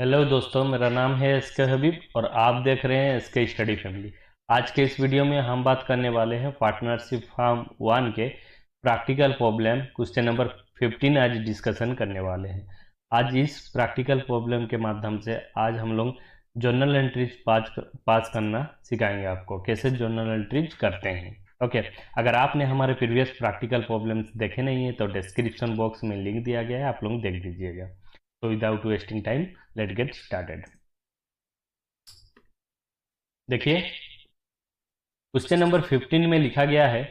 Hello दोस्तों, मेरा नाम है एसके हबीब और आप देख रहे हैं एसके स्टडी फैमिली। आज के इस वीडियो में हम बात करने वाले हैं पार्टनरशिप फॉर्म 1 के प्रैक्टिकल प्रॉब्लम क्वेश्चन नंबर 15 आज डिस्कशन करने वाले हैं। आज इस प्रैक्टिकल प्रॉब्लम के माध्यम से आज हम लोग जर्नल एंट्रीज पास करना सिखाएंगे। आपको कैसे जर्नल एंट्रीज करते हैं। ओके, अगर आपने हमारे प्रीवियस प्रैक्टिकल प्रॉब्लम्स देखे नहीं है तो डिस्क्रिप्शन बॉक्स में लिंक दिया गया है, आप लोग देख लीजिएगा। तो without wasting time let get started. देखिए, क्वेश्चन नंबर 15 में लिखा गया है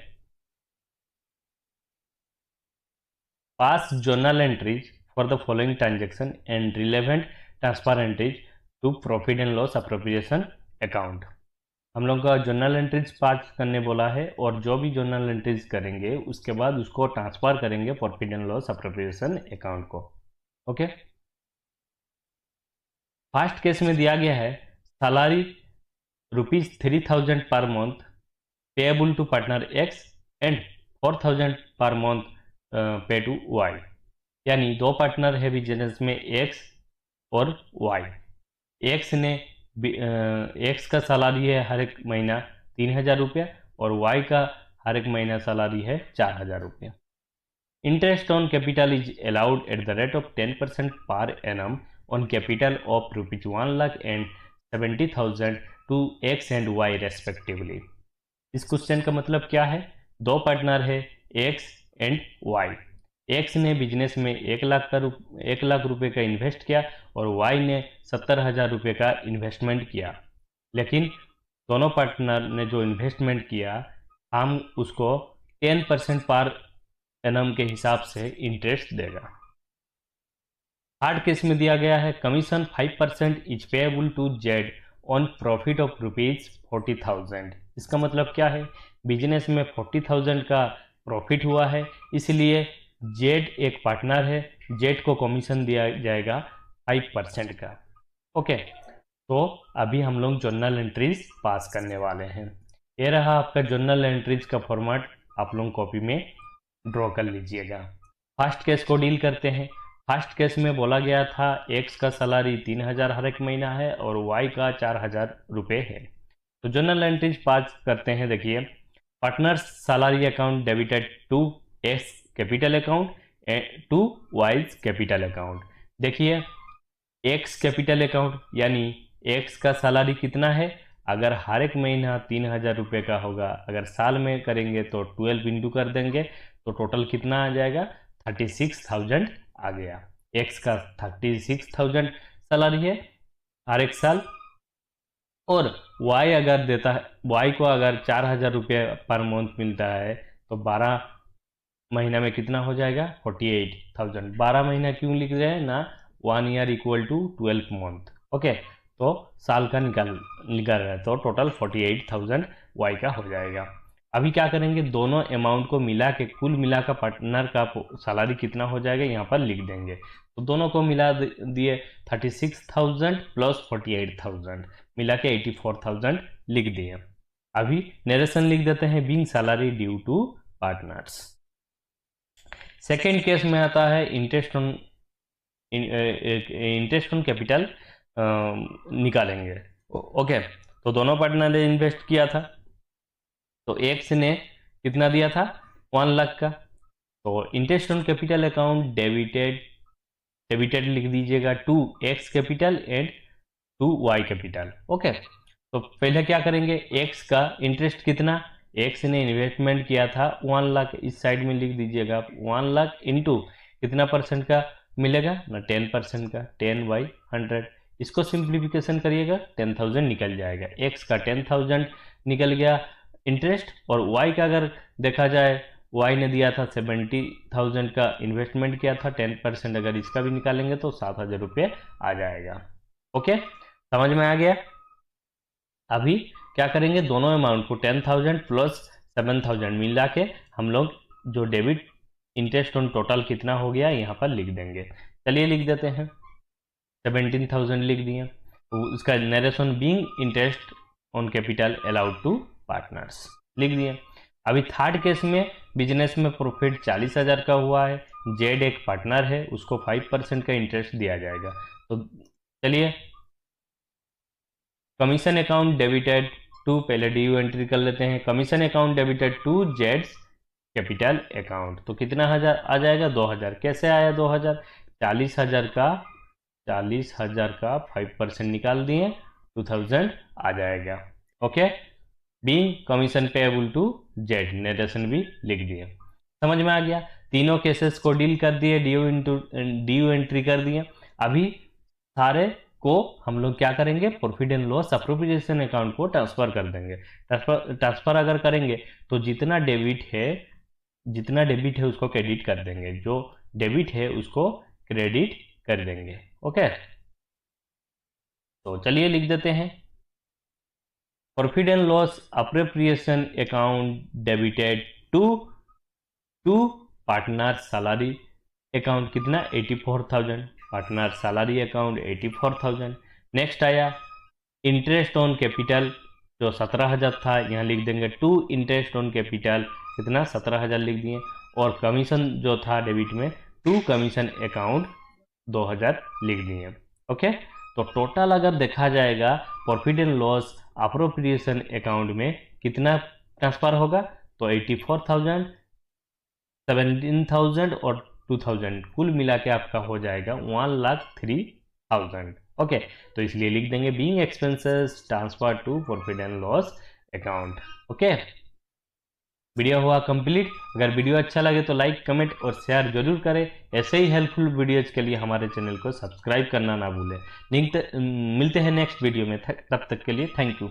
pass journal entries for the following transaction and relevant transfer entries to profit and loss appropriation account. हम लोग का जर्नल एंट्रीज पास करने बोला है और जो भी जर्नल एंट्रीज करेंगे उसके बाद उसको ट्रांसफर करेंगे profit and loss appropriation account को। ओके, फर्स्ट केस में दिया गया है salary ₹3000 per month payable to partner X and 4000 per month पे टू वाई। यानी दो पार्टनर है बिजनेस में, एक्स और वाई। एक्स का सैलरी है हर एक महीना 3000 रुपया और वाई का हर एक महीना सैलरी है 4000 रुपया। Interest on capital is allowed at the rate of 10% per annum on capital of ₹1,00,000 and 70,000 to X and Y respectively. इस क्वेश्चन का मतलब क्या है? दो पार्टनर है एक्स एंड वाई। एक्स ने बिजनेस में 1,00,000 रुपये का इन्वेस्ट किया और वाई ने 70,000 रुपये का इन्वेस्टमेंट किया। लेकिन दोनों पार्टनर ने जो इन्वेस्टमेंट किया हम उसको 10% पर एनम के हिसाब से इंटरेस्ट देगा। थर्ड केस में दिया गया है commission 5% is payable to Z on profit of ₹40,000। इसका मतलब क्या है? बिजनेस में 40,000 का प्रॉफिट हुआ है, इसलिए जेड एक पार्टनर है, जेड को कमीशन दिया जाएगा 5% का। ओके, तो अभी हम लोग जर्नल एंट्रीज पास करने वाले हैं। ये रहा आपका जर्नल एंट्रीज का फॉर्मेट, आप लोग कॉपी में ड्रॉ कर लीजिएगा। फर्स्ट केस को डील करते हैं। फर्स्ट केस में बोला गया था एक्स का सैलरी 3000 हर एक महीना है और वाई का 4000 रुपये है। तो जर्नल एंट्रीज पास करते हैं। देखिए, partner salary account debited to X capital account to Y's capital account. देखिए, एक्स कैपिटल अकाउंट यानी एक्स का सैलरी कितना है? अगर हर एक महीना 3000 रुपये का होगा, अगर साल में करेंगे तो 12 इंटू कर देंगे तो टोटल कितना आ जाएगा? 36,000 आ गया। एक्स का 36,000 सैलरी है हर एक साल और वाई अगर देता है, वाई को अगर 4000 रुपये पर मंथ मिलता है तो 12 महीना में कितना हो जाएगा? 48,000। 12 महीना क्यों लिख रहे हैं ना? 1 year equal to 12 month. Okay, तो साल का निकाल रहा है तो टोटल 48,000 वाई का हो जाएगा। अभी क्या करेंगे? दोनों अमाउंट को मिला के कुल मिला का पार्टनर का सैलरी कितना हो जाएगा यहाँ पर लिख देंगे। तो दोनों को मिला दिए 36,000 प्लस 48,000 मिला के 84,000 लिख दिए। अभी नरेशन लिख देते हैं being salary due to partners. Second case में आता है इंटरेस्ट ऑन कैपिटल निकालेंगे। ओके, तो दोनों पार्टनर ने इन्वेस्ट किया था तो एक्स ने कितना दिया था? 1,00,000 का। तो interest on capital account debited लिख दीजिएगा to X capital and to Y capital. Okay, तो पहले क्या करेंगे? एक्स का इंटरेस्ट कितना? एक्स ने इन्वेस्टमेंट किया था 1,00,000, इस साइड में लिख दीजिएगा 1,00,000 इंटू कितना परसेंट का मिलेगा ना? 10% का, 10/100। इसको सिंप्लीफिकेशन करिएगा 10,000 निकल जाएगा। एक्स का 10,000 निकल गया इंटरेस्ट और वाई का अगर देखा जाए, वाई ने दिया था 70,000 का इन्वेस्टमेंट किया था, 10% अगर इसका भी निकालेंगे तो 7,000 रुपये आ जाएगा। ओके, समझ में आ गया? अभी क्या करेंगे? दोनों अमाउंट को 10,000 प्लस 7,000 मिला के हम लोग जो डेबिट इंटरेस्ट ऑन टोटल कितना हो गया यहाँ पर लिख देंगे। चलिए लिख देते हैं, 17,000 लिख दिए। तो उसका narration being interest on capital allowed to partners लिख दिए। अभी थर्ड केस में बिजनेस में प्रॉफिट 40,000 का हुआ है, जेड एक पार्टनर है, उसको 5% का इंटरेस्ट दिया जाएगा। तो चलिए, कमीशन अकाउंट डेबिटेड टू, पहले डी एंट्री कर लेते हैं। कमीशन अकाउंट डेबिटेड टू जेड्स कैपिटल अकाउंट, तो कितना हजार आ जाएगा? 2000। कैसे आया 2000? 40,000 का 5% निकाल दिए, 2000 आ जाएगा। Okay, being commission payable to Z, narration भी लिख दिए। समझ में आ गया? तीनों केसेस को डील कर दिए, ड्यू एंट्री कर दिए। अभी सारे को हम लोग क्या करेंगे? Profit and loss appropriation account को ट्रांसफर कर देंगे। ट्रांसफर अगर करेंगे तो जितना डेबिट है उसको क्रेडिट कर देंगे, जो डेबिट है उसको क्रेडिट कर देंगे। ओके, तो चलिए लिख देते हैं, profit and loss appropriation account debited to partner salary account, कितना? 84,000, पार्टनर सैलरी अकाउंट 84,000। नेक्स्ट आया इंटरेस्ट ऑन कैपिटल, जो 17,000 था, यहाँ लिख देंगे टू इंटरेस्ट ऑन कैपिटल, कितना? 17,000 लिख दिए। और कमीशन जो था डेबिट में, टू कमीशन अकाउंट 2,000 लिख दिए। ओके, तो टोटल अगर देखा जाएगा profit and loss appropriation account में कितना ट्रांसफर होगा? तो 84,000, 17,000 और 2,000 कुल मिला के आपका हो जाएगा 1,03,000। ओके, तो इसलिए लिख देंगे being expenses transfer to profit and loss account. Okay, video हुआ कंप्लीट। अगर वीडियो अच्छा लगे तो लाइक, कमेंट और शेयर जरूर करें। ऐसे ही हेल्पफुल वीडियोज के लिए हमारे चैनल को सब्सक्राइब करना ना भूलें। मिलते हैं नेक्स्ट वीडियो में, तब तक के लिए थैंक यू।